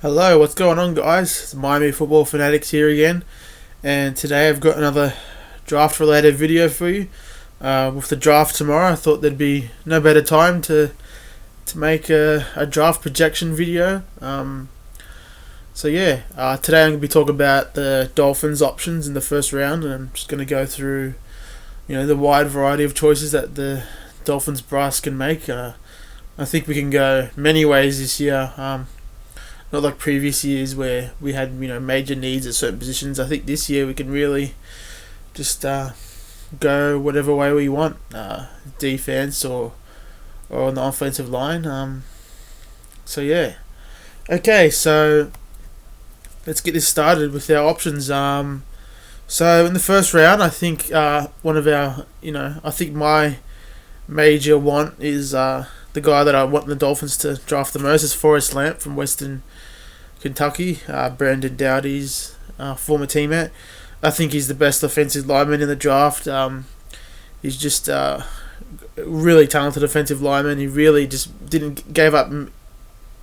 Hello, what's going on, guys? It's Miami Football Fanatics here again, and today I've got another draft-related video for you. With the draft tomorrow, I thought there'd be no better time to make a draft projection video. Today I'm going to be talking about the Dolphins options in the first round, and I'm just going to go through, the wide variety of choices that the Dolphins brass can make. I think we can go many ways this year. Not like previous years where we had major needs at certain positions. I think this year we can really just go whatever way we want, defense or on the offensive line. Okay, so let's get this started with our options. So in the first round, I think one of our I think my major want is the guy that I want the Dolphins to draft the most is Forrest Lamp from Western Kentucky, Brandon Doughty's former teammate. I think he's the best offensive lineman in the draft. He's just a really talented offensive lineman. He really just gave up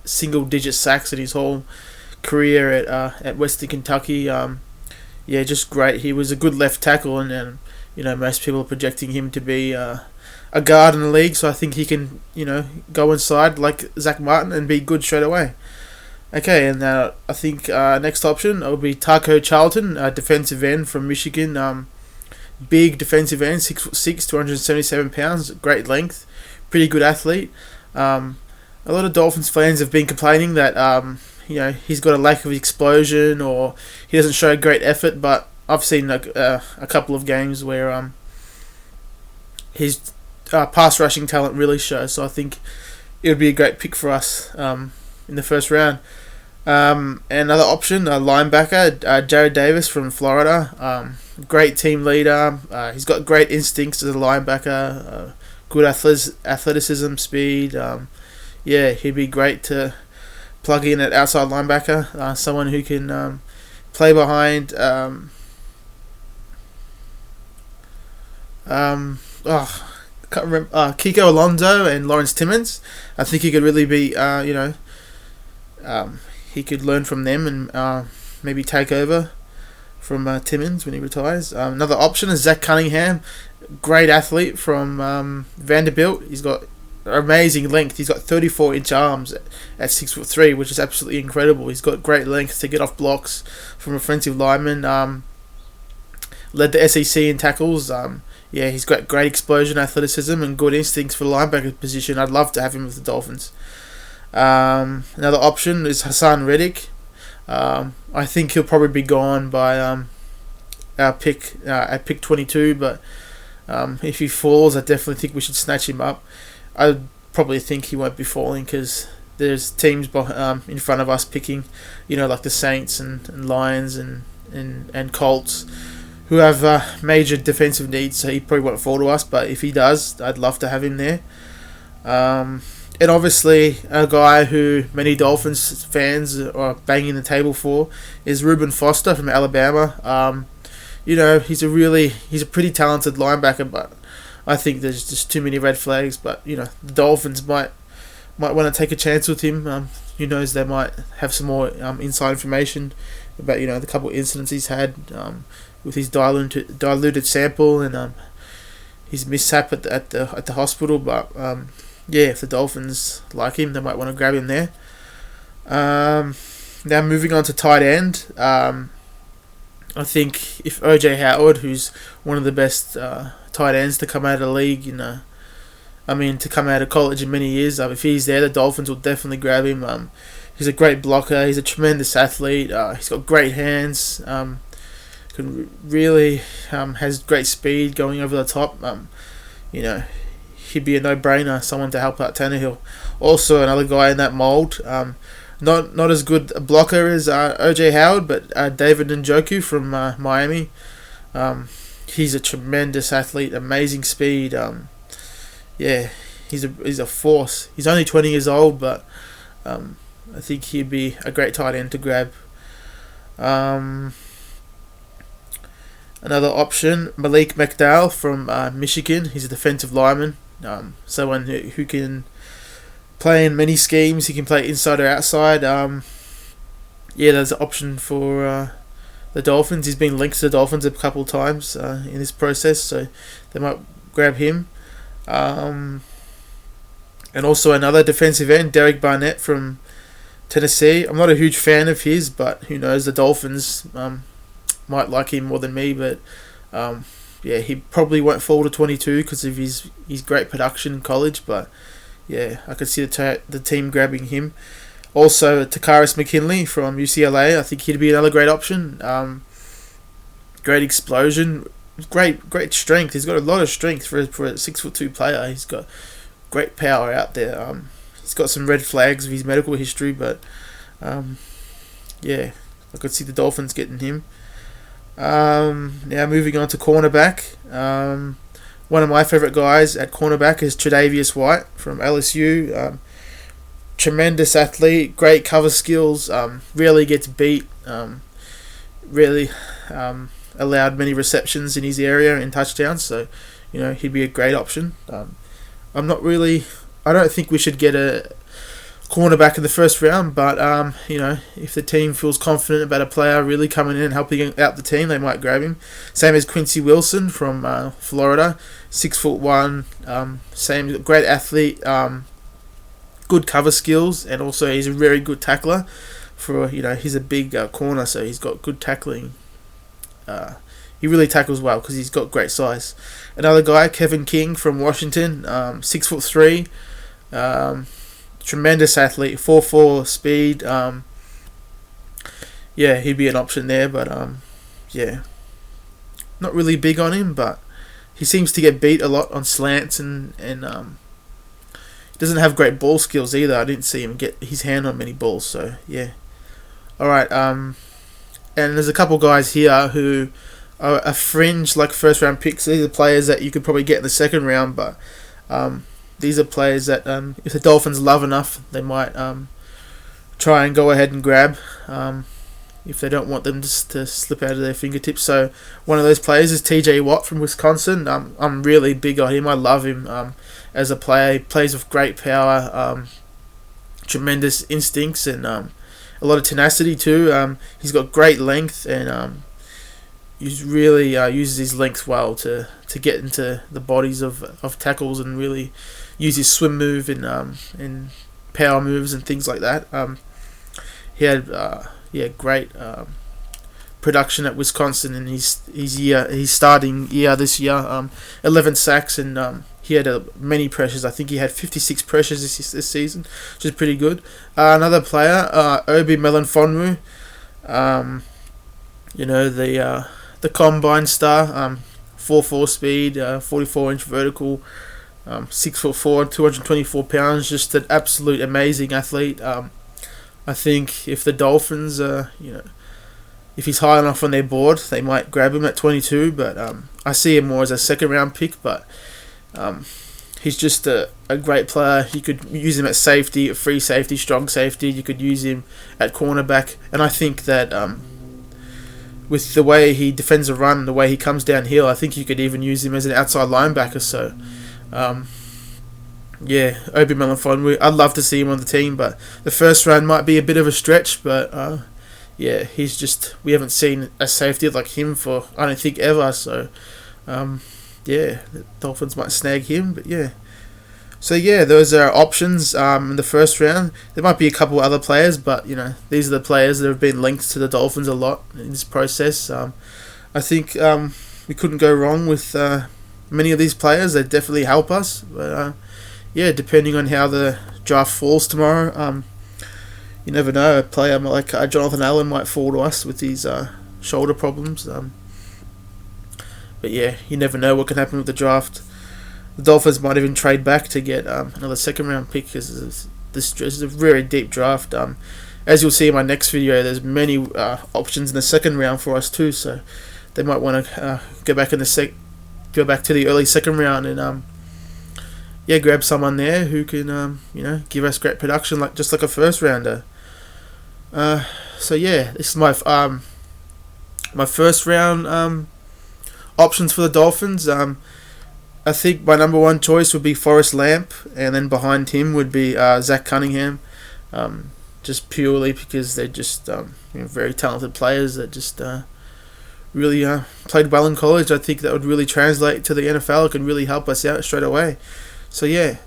single-digit sacks in his whole career at Western Kentucky. Just great. He was a good left tackle, and most people are projecting him to be a guard in the league. So I think he can go inside like Zach Martin and be good straight away. Okay, and I think next option will be Taco Charlton, a defensive end from Michigan. Big defensive end, 6'6", 277 pounds, great length, pretty good athlete. A lot of Dolphins fans have been complaining that he's got a lack of explosion or he doesn't show great effort, but I've seen a couple of games where his pass rushing talent really shows. So I think it would be a great pick for us in the first round. And another option, a linebacker, Jared Davis from Florida. Great team leader. He's got great instincts as a linebacker. Good athleticism, speed. He'd be great to plug in at outside linebacker. Someone who can play behind. Can't remember. Kiko Alonso and Lawrence Timmons. I think he could really be. He could learn from them and maybe take over from Timmons when he retires. Another option is Zach Cunningham, great athlete from Vanderbilt. He's got amazing length. He's got 34-inch arms at 6'3", which is absolutely incredible. He's got great length to get off blocks from offensive linemen. Led the SEC in tackles. He's got great explosion, athleticism, and good instincts for the linebacker position. I'd love to have him with the Dolphins. Another option is Hassan Reddick. I think he'll probably be gone by our pick at pick 22, but if he falls, I definitely think we should snatch him up. I probably think he won't be falling because there's teams in front of us picking, like the Saints and Lions and Colts, who have major defensive needs, so he probably won't fall to us, but if he does, I'd love to have him there. And obviously, a guy who many Dolphins fans are banging the table for is Reuben Foster from Alabama. He's a pretty talented linebacker, but I think there's just too many red flags. But the Dolphins might want to take a chance with him. Who knows? They might have some more inside information about the couple of incidents he's had with his diluted sample and his mishap at the hospital, but. If the Dolphins like him, they might want to grab him there. Now moving on to tight end. I think if OJ Howard, who's one of the best tight ends to come out of the league, to come out of college in many years, if he's there, the Dolphins will definitely grab him. He's a great blocker. He's a tremendous athlete. He's got great hands. Has great speed going over the top. He'd be a no-brainer, someone to help out Tannehill. Also, another guy in that mold, not as good a blocker as OJ Howard, but David Njoku from Miami. He's a tremendous athlete, amazing speed. He's a force. He's only 20 years old, but I think he'd be a great tight end to grab. Another option, Malik McDowell from Michigan. He's a defensive lineman. Someone who can play in many schemes. He can play inside or outside. yeah, there's an option for the Dolphins. He's been linked to the Dolphins a couple of times in this process, so they might grab him. Um, and also another defensive end, Derek Barnett from Tennessee. I'm not a huge fan of his, but who knows? The Dolphins might like him more than me, but yeah, he probably won't fall to 22 because of his great production in college. But yeah, I could see the team grabbing him. Also, Takaris McKinley from UCLA. I think he'd be another great option. Great explosion, great strength. He's got a lot of strength for a 6'2" player. He's got great power out there. He's got some red flags of his medical history, but yeah, I could see the Dolphins getting him. Now moving on to cornerback. One of my favourite guys at cornerback is Tre'Davious White from LSU. Tremendous athlete, great cover skills, rarely gets beat, really allowed many receptions in his area and touchdowns, so he'd be a great option. I don't think we should get a cornerback in the first round, but if the team feels confident about a player really coming in and helping out the team, they might grab him. Same as Quincy Wilson from Florida, 6'1", same great athlete, good cover skills, and also he's a very good tackler. He's a big corner, so he's got good tackling. He really tackles well because he's got great size. Another guy, Kevin King from Washington, 6'3", tremendous athlete, 4.4 speed. Yeah, he'd be an option there, but yeah, not really big on him, but he seems to get beat a lot on slants and doesn't have great ball skills either. I didn't see him get his hand on many balls, so yeah. Alright, and there's a couple guys here who are a fringe, like first round picks. These are players that you could probably get in the second round, but these are players that if the Dolphins love enough, they might try and go ahead and grab if they don't want them just to slip out of their fingertips. So one of those players is TJ Watt from Wisconsin. I'm really big on him. I love him as a player. He plays with great power, tremendous instincts, and a lot of tenacity too. He's got great length, and he really uses his length well to get into the bodies of tackles and really use his swim move and power moves and things like that. He had great production at Wisconsin in his starting year this year. 11 sacks, and he had many pressures. I think he had 56 pressures this season, which is pretty good. Another player, Obi Melifonwu, the combine star, 4.4 speed, 44-inch vertical, 6'4", 224 pounds, just an absolute amazing athlete. I think if the Dolphins, if he's high enough on their board, they might grab him at 22, but I see him more as a second round pick, but he's just a great player. You could use him at safety, free safety, strong safety. You could use him at cornerback, and I think that with the way he defends a run, the way he comes downhill, I think you could even use him as an outside linebacker. So, Obi Melifonwu, I'd love to see him on the team, but the first round might be a bit of a stretch. But we haven't seen a safety like him for, I don't think, ever. So, the Dolphins might snag him. But yeah. So yeah, those are options in the first round. There might be a couple other players, but these are the players that have been linked to the Dolphins a lot in this process. I think we couldn't go wrong with many of these players. They definitely help us. But depending on how the draft falls tomorrow, you never know. A player like Jonathan Allen might fall to us with these shoulder problems. But yeah, you never know what can happen with the draft. The Dolphins might even trade back to get another second round pick, because this is a very deep draft. As you'll see in my next video, there's many options in the second round for us too. So they might want to go back to the early second round and grab someone there who can give us great production, just like a first rounder. This is my my first round options for the Dolphins. I think my number one choice would be Forrest Lamp, and then behind him would be Zach Cunningham. just purely because they're just very talented players that just really played well in college. I think that would really translate to the NFL. It could really help us out straight away. So yeah.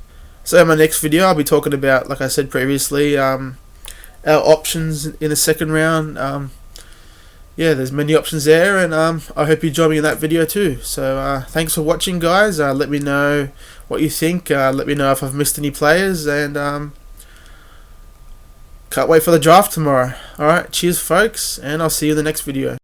So in my next video, I'll be talking about, like I said previously, our options in the second round. Yeah, there's many options there, and I hope you join me in that video too. So thanks for watching, guys. Let me know what you think. Let me know if I've missed any players, and can't wait for the draft tomorrow. Alright, cheers folks, and I'll see you in the next video.